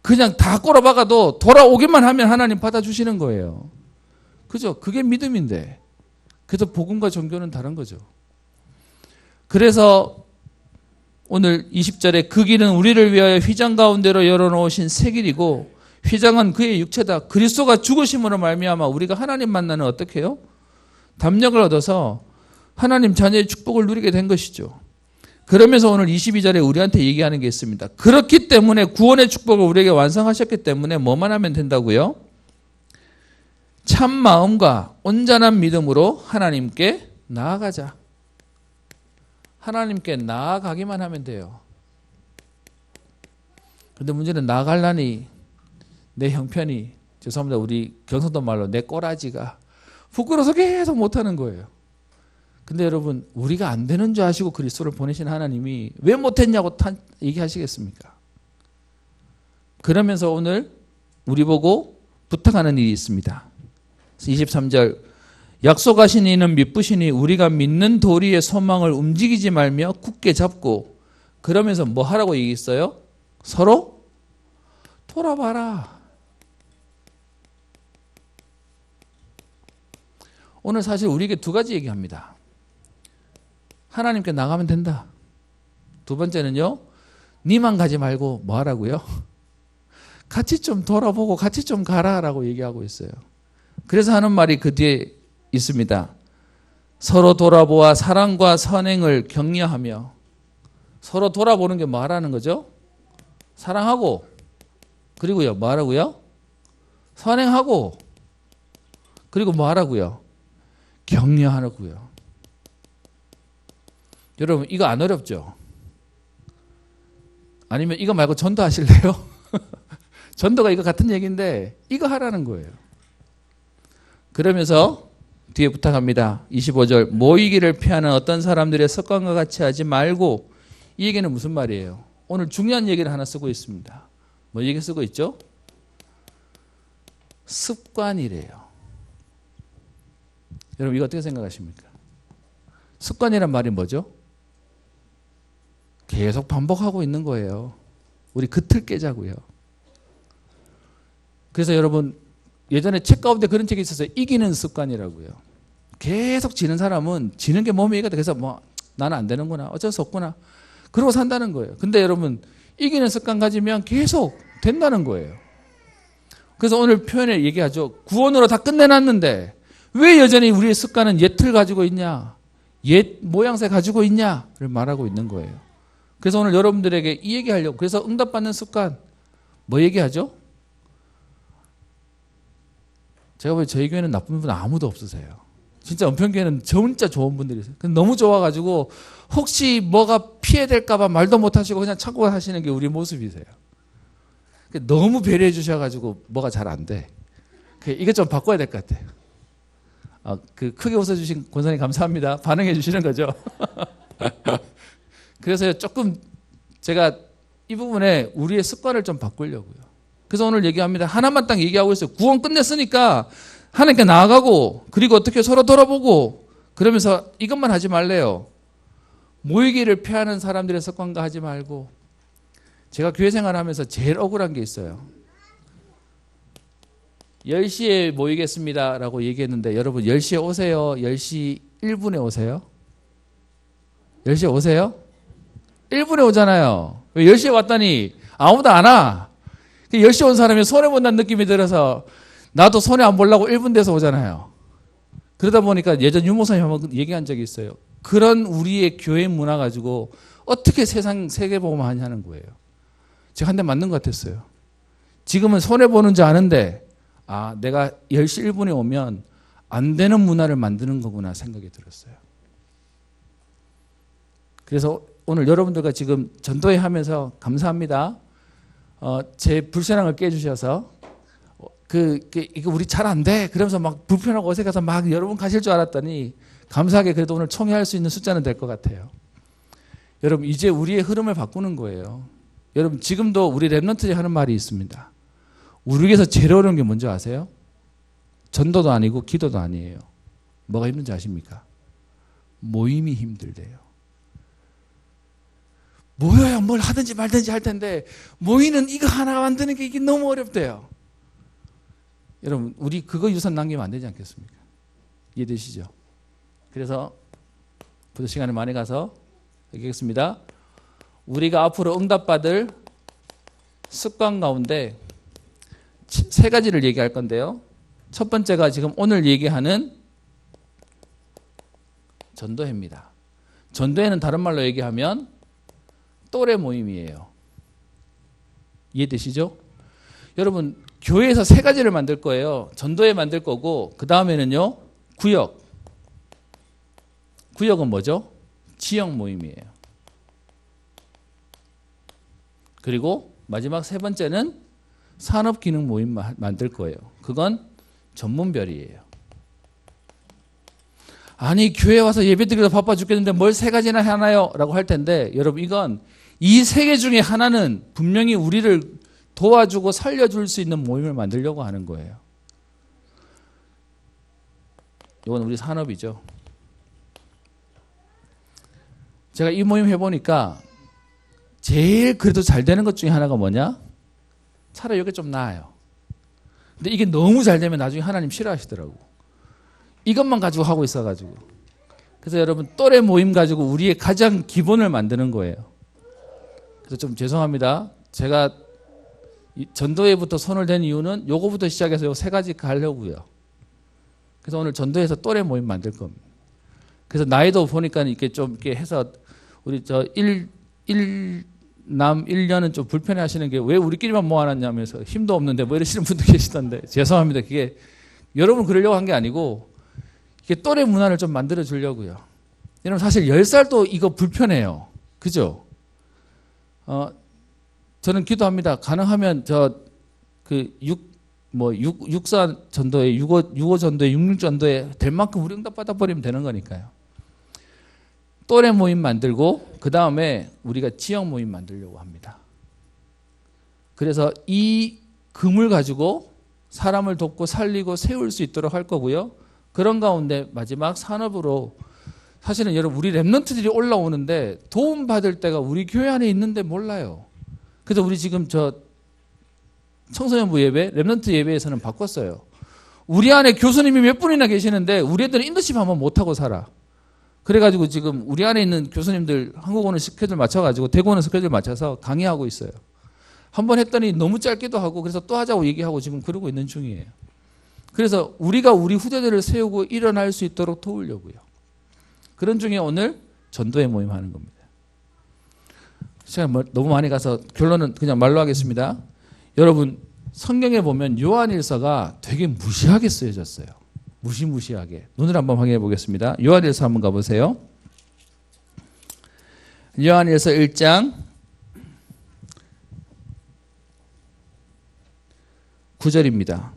그냥 다 꼬라박아도 돌아오기만 하면 하나님 받아주시는 거예요. 그죠? 그게 믿음인데. 그래서 복음과 종교는 다른 거죠. 그래서 오늘 20절에 그 길은 우리를 위하여 휘장 가운데로 열어놓으신 새 길이고 휘장은 그의 육체다. 그리스도가 죽으심으로 말미암아 우리가 하나님 만나는 어떻게 해요? 담력을 얻어서 하나님 자녀의 축복을 누리게 된 것이죠. 그러면서 오늘 22절에 우리한테 얘기하는 게 있습니다. 그렇기 때문에 구원의 축복을 우리에게 완성하셨기 때문에 뭐만 하면 된다고요? 참 마음과 온전한 믿음으로 하나님께 나아가자. 하나님께 나아가기만 하면 돼요. 그런데 문제는 나아가려니 내 형편이, 죄송합니다, 우리 경상도 말로 내 꼬라지가 부끄러워서 계속 못하는 거예요. 근데 여러분, 우리가 안 되는 줄 아시고 그리스도를 보내신 하나님이 왜 못했냐고 얘기하시겠습니까? 그러면서 오늘 우리 보고 부탁하는 일이 있습니다. 23절, 약속하신 이는 믿으시니 우리가 믿는 도리의 소망을 움직이지 말며 굳게 잡고, 그러면서 뭐 하라고 얘기했어요? 서로 돌아봐라. 오늘 사실 우리에게 두 가지 얘기합니다. 하나님께 나가면 된다. 두 번째는요, 니만 가지 말고 뭐 하라고요? 같이 좀 돌아보고 같이 좀 가라라고 얘기하고 있어요. 그래서 하는 말이 그 뒤에 있습니다. 서로 돌아보아 사랑과 선행을 격려하며. 서로 돌아보는 게 뭐 하라는 거죠? 사랑하고, 그리고요, 뭐 하라고요? 선행하고, 그리고 뭐 하라고요? 격려하라고요. 여러분, 이거 안 어렵죠? 아니면 이거 말고 전도 하실래요? 전도가 이거 같은 얘기인데 이거 하라는 거예요. 그러면서 뒤에 부탁합니다. 25절, 모이기를 피하는 어떤 사람들의 습관과 같이 하지 말고. 이 얘기는 무슨 말이에요? 오늘 중요한 얘기를 하나 쓰고 있습니다. 뭐 얘기 쓰고 있죠? 습관이래요. 여러분, 이거 어떻게 생각하십니까? 습관이란 말이 뭐죠? 계속 반복하고 있는 거예요. 우리 그 틀 깨자고요. 그래서 여러분, 예전에 책 가운데 그런 책이 있었어요. 이기는 습관이라고요. 계속 지는 사람은 지는 게 몸에 익어도, 그래서 뭐 나는 안 되는구나, 어쩔 수 없구나, 그러고 산다는 거예요. 근데 여러분, 이기는 습관 가지면 계속 된다는 거예요. 그래서 오늘 표현에 얘기하죠. 구원으로 다 끝내놨는데 왜 여전히 우리의 습관은 옛 틀 가지고 있냐, 옛 모양새 가지고 있냐를 말하고 있는 거예요. 그래서 오늘 여러분들에게 이 얘기하려고. 그래서 응답받는 습관 뭐 얘기하죠? 제가 보기엔 저희 교회는 나쁜 분 아무도 없으세요. 진짜 은평교회는 진짜 좋은 분들이세요. 너무 좋아가지고 혹시 뭐가 피해될까 봐 말도 못하시고 그냥 참고 하시는 게 우리 모습이세요. 너무 배려해 주셔가지고 뭐가 잘 안 돼. 이거 좀 바꿔야 될 것 같아요. 크게 웃어주신 권사님 감사합니다. 반응해 주시는 거죠. 그래서 조금 제가 이 부분에 우리의 습관을 좀 바꾸려고요. 그래서 오늘 얘기합니다. 하나만 딱 얘기하고 있어요. 구원 끝냈으니까 하나님께 나아가고, 그리고 어떻게 서로 돌아보고, 그러면서 이것만 하지 말래요. 모이기를 피하는 사람들의 습관과 하지 말고, 제가 교회 생활하면서 제일 억울한 게 있어요. 10시에 모이겠습니다라고 얘기했는데 여러분 10시에 오세요? 10시 1분에 오세요? 10시에 오세요? 1분에 오잖아요. 왜 10시에 왔더니 아무도 안 와? 10시에 온 사람이 손해본다는 느낌이 들어서 나도 손해 안 보려고 1분 돼서 오잖아요. 그러다 보니까 예전 유목사님 한번 얘기한 적이 있어요. 그런 우리의 교회 문화 가지고 어떻게 세상 세계복음을 하냐는 거예요. 제가 한 대 맞는 것 같았어요. 지금은 손해보는 줄 아는데 내가 10시 1분에 오면 안 되는 문화를 만드는 거구나 생각이 들었어요. 그래서 오늘 여러분들과 지금 전도회 하면서 감사합니다. 제 불신앙을 깨주셔서 이거 우리 잘 안 돼. 그러면서 막 불편하고 어색해서 막 여러분 가실 줄 알았더니 감사하게 그래도 오늘 총회할 수 있는 숫자는 될 것 같아요. 여러분 이제 우리의 흐름을 바꾸는 거예요. 여러분 지금도 우리 랩런트들이 하는 말이 있습니다. 우리에게서 제일 어려운 게 뭔지 아세요? 전도도 아니고 기도도 아니에요. 뭐가 힘든지 아십니까? 모임이 힘들대요. 모여야 뭘 하든지 말든지 할 텐데 모이는 이거 하나 만드는 게 이게 너무 어렵대요. 여러분 우리 그거 유산 남기면 안 되지 않겠습니까? 이해되시죠? 그래서 부도 시간에 많이 가서 얘기하겠습니다. 우리가 앞으로 응답받을 습관 가운데 세 가지를 얘기할 건데요. 첫 번째가 지금 오늘 얘기하는 전도회입니다. 전도회는 다른 말로 얘기하면 또래 모임이에요. 이해되시죠? 여러분 교회에서 세 가지를 만들 거예요. 전도회 만들 거고 그 다음에는요. 구역. 구역은 뭐죠? 지역 모임이에요. 그리고 마지막 세 번째는 산업기능 모임 만들 거예요. 그건 전문별이에요. 아니 교회 와서 예배드리다 바빠 죽겠는데 뭘 세 가지나 하나요? 라고 할 텐데 여러분 이건 이 세 개 중에 하나는 분명히 우리를 도와주고 살려줄 수 있는 모임을 만들려고 하는 거예요. 이건 우리 산업이죠. 제가 이 모임 해보니까 제일 그래도 잘 되는 것 중에 하나가 뭐냐? 차라리 이게 좀 나아요. 근데 이게 너무 잘 되면 나중에 하나님 싫어하시더라고. 이것만 가지고 하고 있어가지고. 그래서 여러분 또래 모임 가지고 우리의 가장 기본을 만드는 거예요. 그래서 좀 죄송합니다. 제가 전도회부터 손을 댄 이유는 요거부터 시작해서 요 세 가지 가려고요. 그래서 오늘 전도회에서 또래 모임 만들 겁니다. 그래서 나이도 보니까 이렇게 좀 이렇게 해서 우리 남 1년은 좀 불편해 하시는 게 왜 우리끼리만 모아놨냐면서 힘도 없는데 뭐 이러시는 분도 계시던데 죄송합니다. 그게 여러분 그러려고 한 게 아니고 이게 또래 문화를 좀 만들어 주려고요. 여러분 사실 10살도 이거 불편해요. 그죠? 저는 기도합니다. 가능하면 육사 전도에 65 전도에 66 전도에 될 만큼 우리 응답 받아버리면 되는 거니까요. 또래 모임 만들고 그 다음에 우리가 지역 모임 만들려고 합니다. 그래서 이 금을 가지고 사람을 돕고 살리고 세울 수 있도록 할 거고요. 그런 가운데 마지막 산업으로 사실은 여러분 우리 랩런트들이 올라오는데 도움받을 때가 우리 교회 안에 있는데 몰라요. 그래서 우리 지금 청소년부 예배, 랩런트 예배에서는 바꿨어요. 우리 안에 교수님이 몇 분이나 계시는데 우리 애들은 인더십 한번 못하고 살아. 그래가지고 지금 우리 안에 있는 교수님들 한국 오는 스케줄 맞춰가지고 대구 오는 스케줄 맞춰서 강의하고 있어요. 한번 했더니 너무 짧기도 하고 그래서 또 하자고 얘기하고 지금 그러고 있는 중이에요. 그래서 우리가 우리 후대들을 세우고 일어날 수 있도록 도우려고요. 그런 중에 오늘 전도회 모임 하는 겁니다. 시간 너무 많이 가서 결론은 그냥 말로 하겠습니다. 여러분 성경에 보면 요한일서가 되게 무시하게 쓰여졌어요. 무시무시하게. 눈을 한번 확인해 보겠습니다. 요한일서 한번 가보세요. 요한일서 1장 9절입니다.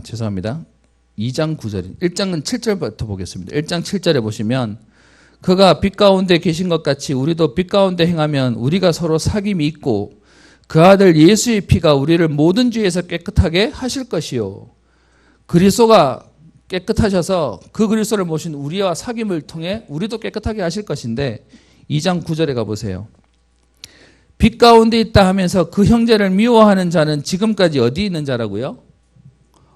죄송합니다. 2장 9절. 1장은 7절부터 보겠습니다. 1장 7절에 보시면 그가 빛 가운데 계신 것 같이 우리도 빛 가운데 행하면 우리가 서로 사귐이 있고 그 아들 예수의 피가 우리를 모든 죄에서 깨끗하게 하실 것이요. 그리스도가 깨끗하셔서 그 그리스도를 모신 우리와 사귐을 통해 우리도 깨끗하게 하실 것인데 2장 9절에 가보세요. 빛 가운데 있다 하면서 그 형제를 미워하는 자는 지금까지 어디 있는 자라고요?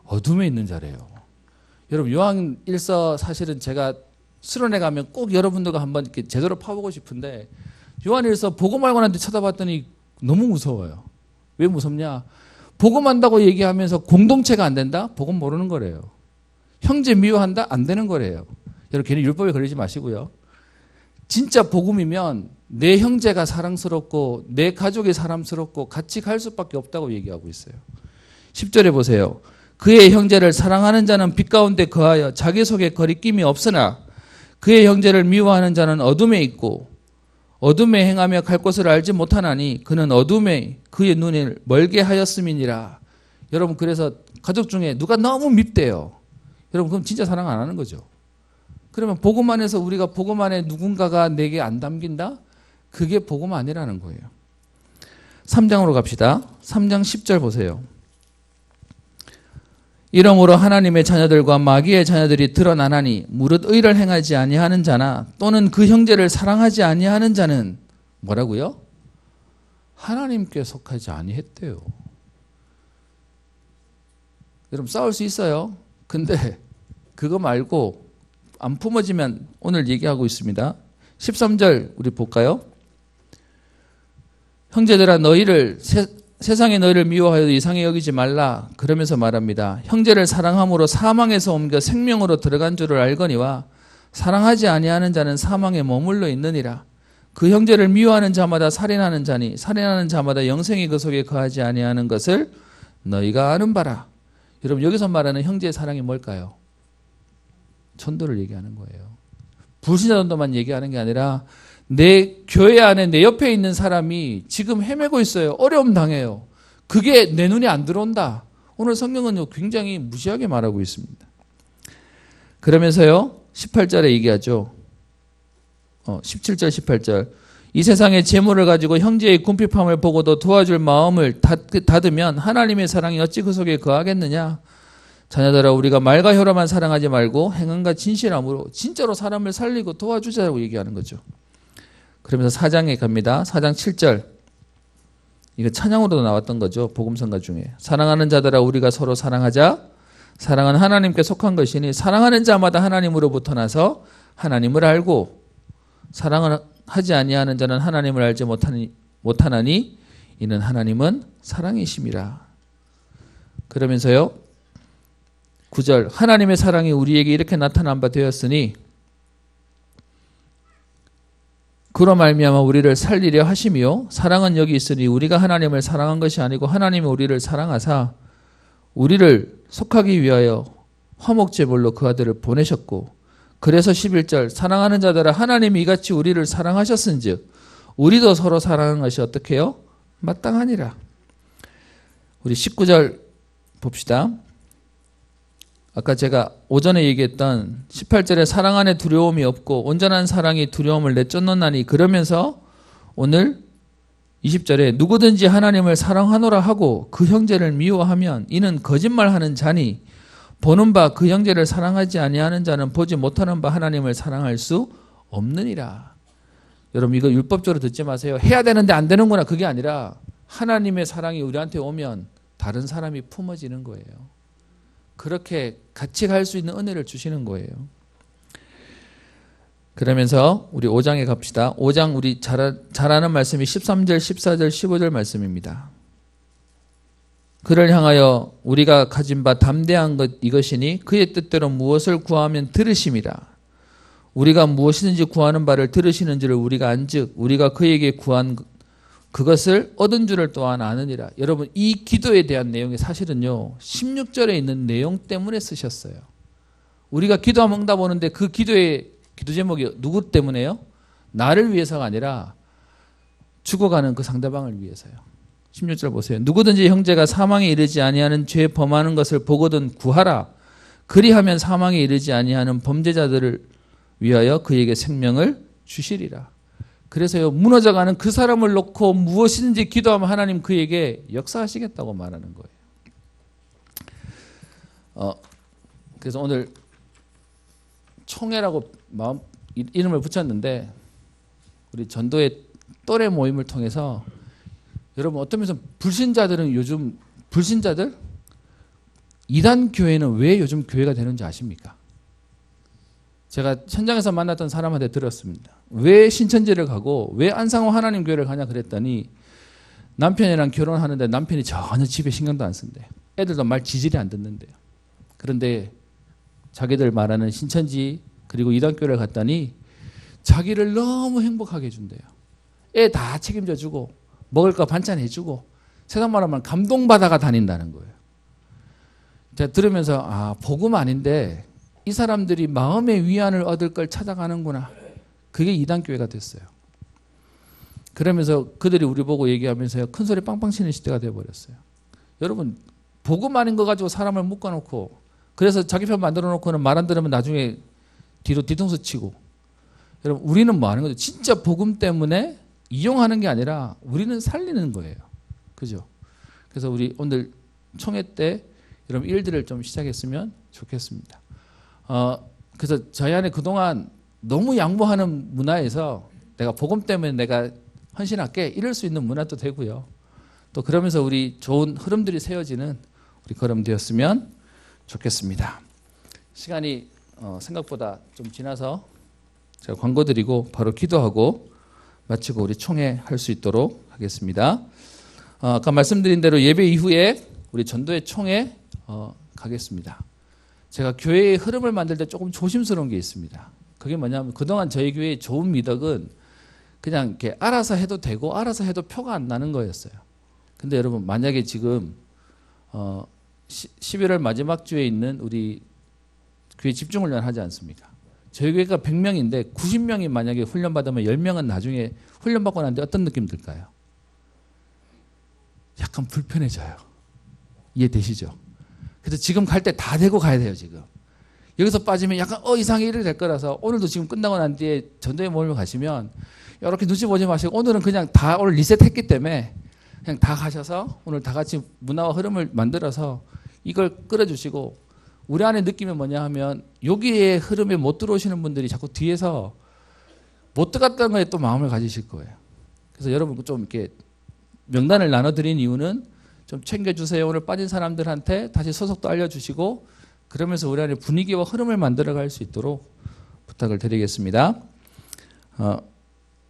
어둠에 있는 자래요. 여러분 요한 1서 사실은 제가 수련회 가면 꼭 여러분들과 한번 이렇게 제대로 파보고 싶은데 요한 1서 복음할관한테 쳐다봤더니 너무 무서워요. 왜 무섭냐? 복음한다고 얘기하면서 공동체가 안 된다? 복음 모르는 거래요. 형제 미워한다? 안 되는 거래요. 여러분 괜히 율법에 걸리지 마시고요. 진짜 복음이면 내 형제가 사랑스럽고 내 가족이 사랑스럽고 같이 갈 수밖에 없다고 얘기하고 있어요. 10절에 보세요. 그의 형제를 사랑하는 자는 빛 가운데 거하여 자기 속에 거리낌이 없으나 그의 형제를 미워하는 자는 어둠에 있고 어둠에 행하며 갈 곳을 알지 못하나니 그는 어둠에 그의 눈을 멀게 하였음이니라. 여러분 그래서 가족 중에 누가 너무 밉대요. 여러분 그럼 진짜 사랑 안 하는 거죠. 그러면 복음 안에서 우리가 복음 안에 누군가가 내게 안 담긴다? 그게 복음 아니라는 거예요. 3장으로 갑시다. 3장 10절 보세요. 이러므로 하나님의 자녀들과 마귀의 자녀들이 드러나나니 무릇 의를 행하지 아니하는 자나 또는 그 형제를 사랑하지 아니하는 자는 뭐라고요? 하나님께 속하지 아니했대요. 여러분 싸울 수 있어요. 근데 그거 말고 안 품어지면 오늘 얘기하고 있습니다. 13절 우리 볼까요? 형제들아 너희를 세상에 너희를 미워하여도 이상히 여기지 말라. 그러면서 말합니다. 형제를 사랑함으로 사망에서 옮겨 생명으로 들어간 줄을 알거니와 사랑하지 아니하는 자는 사망에 머물러 있느니라. 그 형제를 미워하는 자마다 살인하는 자니 살인하는 자마다 영생이 그 속에 거하지 아니하는 것을 너희가 아는 바라. 여러분 여기서 말하는 형제의 사랑이 뭘까요? 전도를 얘기하는 거예요. 불신자 전도만 얘기하는 게 아니라 내 교회 안에 내 옆에 있는 사람이 지금 헤매고 있어요. 어려움 당해요. 그게 내 눈에 안 들어온다. 오늘 성경은 굉장히 무시하게 말하고 있습니다. 그러면서요 18절에 얘기하죠. 17절 18절 이 세상의 재물을 가지고 형제의 궁핍함을 보고도 도와줄 마음을 닫으면 하나님의 사랑이 어찌 그 속에 거하겠느냐. 자녀들아 우리가 말과 혀로만 사랑하지 말고 행함과 진실함으로 진짜로 사람을 살리고 도와주자고 얘기하는 거죠. 그러면서 4장에 갑니다. 4장 7절 이거 찬양으로도 나왔던 거죠. 복음성가 중에 사랑하는 자들아 우리가 서로 사랑하자. 사랑은 하나님께 속한 것이니 사랑하는 자마다 하나님으로부터 나서 하나님을 알고 사랑을 하지 아니하는 자는 하나님을 알지 못하나니 이는 하나님은 사랑이심이라. 그러면서요 9절 하나님의 사랑이 우리에게 이렇게 나타난 바 되었으니 그로 말미암아 우리를 살리려 하심이요 사랑은 여기 있으니 우리가 하나님을 사랑한 것이 아니고 하나님이 우리를 사랑하사 우리를 속하기 위하여 화목제물로 그 아들을 보내셨고 그래서 11절 사랑하는 자들아 하나님이 이같이 우리를 사랑하셨은즉 우리도 서로 사랑하는 것이 어떻게 해요? 마땅하니라. 우리 19절 봅시다. 아까 제가 오전에 얘기했던 18절에 사랑 안에 두려움이 없고 온전한 사랑이 두려움을 내쫓는다니 그러면서 오늘 20절에 누구든지 하나님을 사랑하노라 하고 그 형제를 미워하면 이는 거짓말하는 자니 보는 바 그 형제를 사랑하지 아니하는 자는 보지 못하는 바 하나님을 사랑할 수 없느니라. 여러분 이거 율법적으로 듣지 마세요. 해야 되는데 안 되는구나 그게 아니라 하나님의 사랑이 우리한테 오면 다른 사람이 품어지는 거예요. 그렇게 같이 갈 수 있는 은혜를 주시는 거예요. 그러면서 우리 5장에 갑시다. 5장 우리 잘 아는 말씀이 13절, 14절, 15절 말씀입니다. 그를 향하여 우리가 가진 바 담대한 것 이것이니 그의 뜻대로 무엇을 구하면 들으심이라. 우리가 무엇이든지 구하는 바를 들으시는 줄을 우리가 안즉 우리가 그에게 구한 그것을 얻은 줄을 또한 아느니라. 여러분 이 기도에 대한 내용이 사실은요 16절에 있는 내용 때문에 쓰셨어요. 우리가 기도하면 응답 오는데 그 기도의 기도 제목이 누구 때문에요? 나를 위해서가 아니라 죽어가는 그 상대방을 위해서요. 16절 보세요. 누구든지 형제가 사망에 이르지 아니하는 죄 범하는 것을 보거든 구하라. 그리하면 사망에 이르지 아니하는 범죄자들을 위하여 그에게 생명을 주시리라. 그래서요 무너져가는 그 사람을 놓고 무엇이든지 기도하면 하나님 그에게 역사하시겠다고 말하는 거예요. 그래서 오늘 총회라고 이름을 붙였는데 우리 전도의 또래 모임을 통해서 여러분 어떤 면에서 불신자들은 요즘 불신자들 이단 교회는 왜 요즘 교회가 되는지 아십니까? 제가 현장에서 만났던 사람한테 들었습니다. 왜 신천지를 가고 왜 안상호 하나님 교회를 가냐 그랬더니 남편이랑 결혼하는데 남편이 전혀 집에 신경도 안 쓴대요. 애들도 말 지질이 안 듣는데요. 그런데 자기들 말하는 신천지 그리고 이단교회를 갔더니 자기를 너무 행복하게 해준대요. 애 다 책임져 주고 먹을 거 반찬 해주고 세상 말하면 감동받아가 다닌다는 거예요. 제가 들으면서 복음 아닌데 이 사람들이 마음의 위안을 얻을 걸 찾아가는구나. 그게 이단교회가 됐어요. 그러면서 그들이 우리 보고 얘기하면서 큰 소리 빵빵 치는 시대가 돼버렸어요. 여러분 복음 아닌 거 가지고 사람을 묶어놓고 그래서 자기 편 만들어 놓고는 말 안 들으면 나중에 뒤로 뒤통수 치고 여러분 우리는 뭐 하는 거죠? 진짜 복음 때문에 이용하는 게 아니라 우리는 살리는 거예요. 그죠? 그래서 우리 오늘 총회 때 여러분 일들을 좀 시작했으면 좋겠습니다. 그래서 저희 안에 그동안 너무 양보하는 문화에서 내가 복음 때문에 내가 헌신할게 이럴 수 있는 문화도 되고요. 또 그러면서 우리 좋은 흐름들이 세워지는 우리 걸음 되었으면 좋겠습니다. 시간이 생각보다 좀 지나서 제가 광고 드리고 바로 기도하고 마치고 우리 총회 할 수 있도록 하겠습니다. 아까 말씀드린 대로 예배 이후에 우리 전도의 총회 가겠습니다. 제가 교회의 흐름을 만들 때 조금 조심스러운 게 있습니다. 그게 뭐냐면 그동안 저희 교회의 좋은 미덕은 그냥 이렇게 알아서 해도 되고 알아서 해도 표가 안 나는 거였어요. 근데 여러분 만약에 지금 11월 마지막 주에 있는 우리 교회 집중훈련 하지 않습니까? 저희 교회가 100명인데 90명이 만약에 훈련받으면 10명은 나중에 훈련받고 나는데 어떤 느낌 들까요? 약간 불편해져요. 이해되시죠? 그래서 지금 갈 때 다 되고 가야 돼요. 지금 여기서 빠지면 약간 이상하게 이렇게 될 거라서 오늘도 지금 끝나고 난 뒤에 전도의 모임을 가시면 이렇게 눈치 보지 마시고 오늘은 그냥 다 오늘 리셋했기 때문에 그냥 다 가셔서 오늘 다 같이 문화와 흐름을 만들어서 이걸 끌어주시고 우리 안에 느낌이 뭐냐 하면 여기에 흐름에 못 들어오시는 분들이 자꾸 뒤에서 못 들어갔다는 거에 또 마음을 가지실 거예요. 그래서 여러분 좀 이렇게 명단을 나눠드린 이유는 좀 챙겨주세요. 오늘 빠진 사람들한테 다시 소속도 알려주시고 그러면서 우리 안에 분위기와 흐름을 만들어갈 수 있도록 부탁을 드리겠습니다.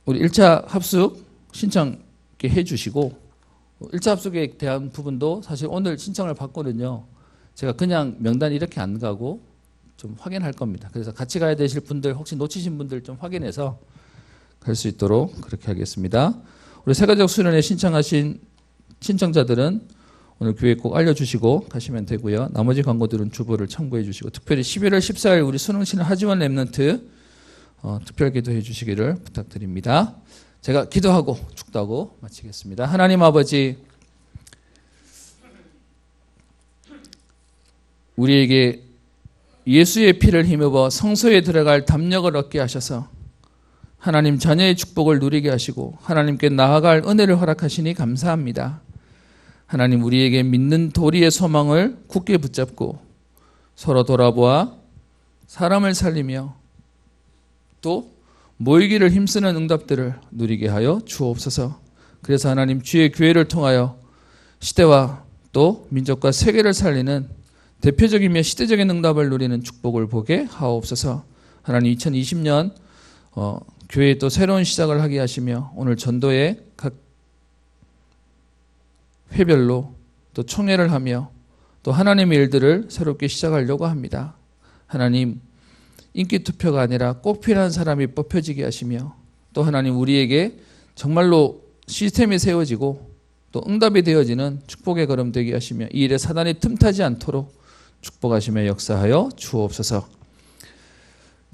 우리 1차 합숙 신청 해주시고 1차 합숙에 대한 부분도 사실 오늘 신청을 받거든요. 제가 그냥 명단 이렇게 안 가고 좀 확인할 겁니다. 그래서 같이 가야 되실 분들 혹시 놓치신 분들 좀 확인해서 갈 수 있도록 그렇게 하겠습니다. 우리 세가족 수련회 신청하신 신청자들은 오늘 교회에 꼭 알려주시고 가시면 되고요. 나머지 광고들은 주보를 참고해 주시고 특별히 11월 14일 우리 수능신을 하지원 랩런트 특별 기도해 주시기를 부탁드립니다. 제가 기도하고 축도하고 마치겠습니다. 하나님 아버지 우리에게 예수의 피를 힘입어 성소에 들어갈 담력을 얻게 하셔서 하나님 자녀의 축복을 누리게 하시고 하나님께 나아갈 은혜를 허락하시니 감사합니다. 하나님 우리에게 믿는 도리의 소망을 굳게 붙잡고 서로 돌아보아 사람을 살리며 또 모이기를 힘쓰는 응답들을 누리게 하여 주옵소서. 그래서 하나님 주의 교회를 통하여 시대와 또 민족과 세계를 살리는 대표적이며 시대적인 응답을 누리는 축복을 보게 하옵소서. 하나님 2020년 교회에 또 새로운 시작을 하게 하시며 오늘 전도의 각 회별로 또 총회를 하며 또 하나님의 일들을 새롭게 시작하려고 합니다. 하나님 인기 투표가 아니라 꼭 필요한 사람이 뽑혀지게 하시며 또 하나님 우리에게 정말로 시스템이 세워지고 또 응답이 되어지는 축복의 걸음 되게 하시며 이 일에 사단이 틈타지 않도록 축복하시며 역사하여 주옵소서.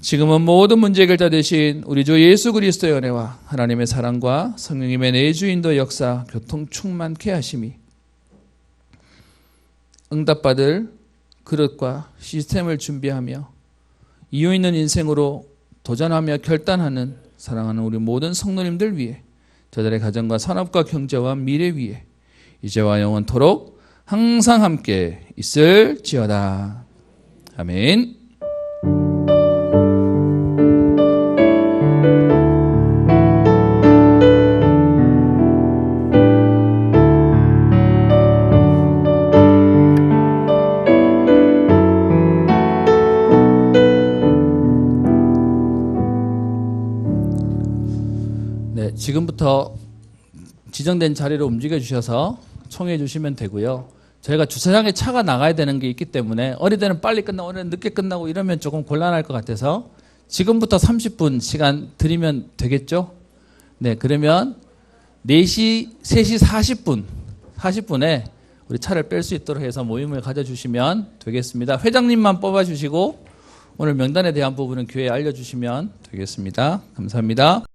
지금은 모든 문제 해결자 되신 우리 주 예수 그리스도의 은혜와 하나님의 사랑과 성령님의 내주인도 역사 교통 충만케 하심이 응답받을 그릇과 시스템을 준비하며 이유 있는 인생으로 도전하며 결단하는 사랑하는 우리 모든 성도님들 위해 저들의 가정과 산업과 경제와 미래 위에 이제와 영원토록 항상 함께 있을지어다. 아멘. 네, 지금부터 지정된 자리로 움직여 주셔서 청해 주시면 되고요. 저희가 주차장에 차가 나가야 되는 게 있기 때문에 어느 때는 빨리 끝나고 어느 때는 늦게 끝나고 이러면 조금 곤란할 것 같아서 지금부터 30분 시간 드리면 되겠죠? 네, 그러면 3시 40분에 우리 차를 뺄 수 있도록 해서 모임을 가져주시면 되겠습니다. 회장님만 뽑아주시고 오늘 명단에 대한 부분은 교회에 알려주시면 되겠습니다. 감사합니다.